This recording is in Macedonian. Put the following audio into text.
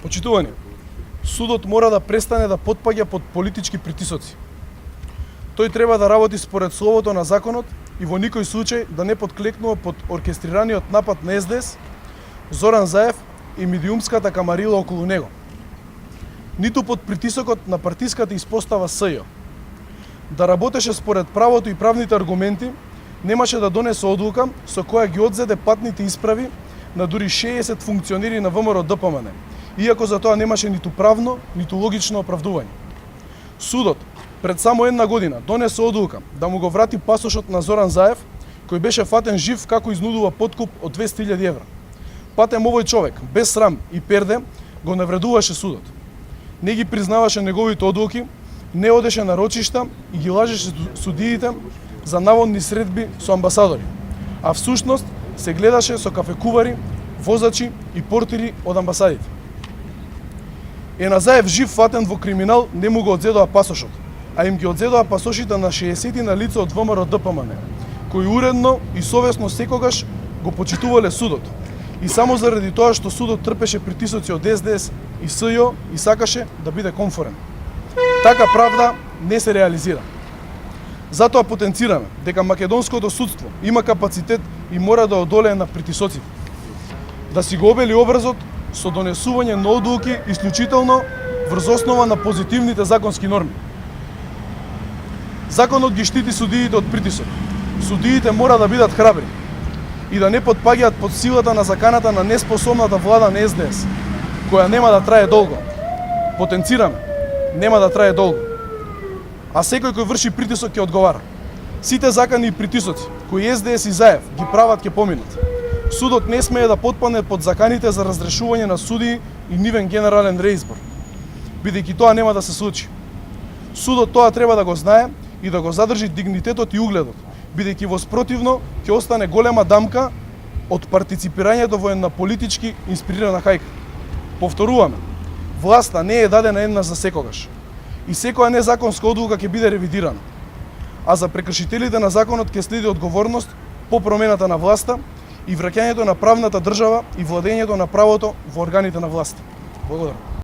Почитувани, судот мора да престане да потпаѓа под политички притисоци. Тој треба да работи според словото на законот и во никој случај да не подклекнува под оркестрираниот напад на СДС, Зоран Заев и медиумската камарила околу него. Ниту под притисокот на партиската испостава СЈО. Да работеше според правото и правните аргументи, немаше да донесе одлука со која ги одзеде патните исправи на дури 60 функционери на ВМРО ДПМН, иако за тоа немаше ниту правно, ниту логично оправдување. Судот пред само една година донесе одлука да му го врати пасошот на Зоран Заев, кој беше фатен жив како изнудува подкуп од 200.000 евра. Патем овој човек, без срам и перде, го навредуваше судот. Не ги признаваше неговите одлуки, не одеше на рочишта и ги лажеше судиите за наводни средби со амбасадори, а всушност се гледаше со кафекувари, возачи и портири од амбасадите. Заев жив фатен во криминал не му го одзедоа пасошот, а им ги одзедоа пасошите на 60 на лица од ВМРО ДПМН, кои уредно и совесно секогаш го почитувале судот. И само заради тоа што судот трпеше притисоци од СДС и СЈО и сакаше да биде комфорен. Така правда не се реализира. Затоа потенцираме дека македонското судство има капацитет и мора да одолее на притисоците. Да си го обели образот со донесување на одлуки исклучително врз основа на позитивните законски норми. Законот ги штити судиите од притисок. Судиите мора да бидат храбри и да не потпаѓаат под силата на заканата на неспособната влада на СДС, која нема да трае долго. Потенцираме, нема да трае долго. А секој кој врши притисок ќе одговара. Сите закани и притисоци кои СДС и Заев ги прават ќе поминат. Судот не смее да потпадне под заканите за разрешување на судии и нивен генерален реизбор, бидејќи тоа нема да се случи. Судот тоа треба да го знае и да го задржи дигнитетот и угледот, бидејќи во спротивно ќе остане голема дамка од партиципирањето во една политички инспирирана хајка. Повторуваме, власта не е дадена една за секогаш и секоја незаконска одлука ќе биде ревидирана. А за прекршителите на законот ќе следи одговорност по промената на власта и враќањето на правната држава и владењето на правото во органите на власт. Благодарам.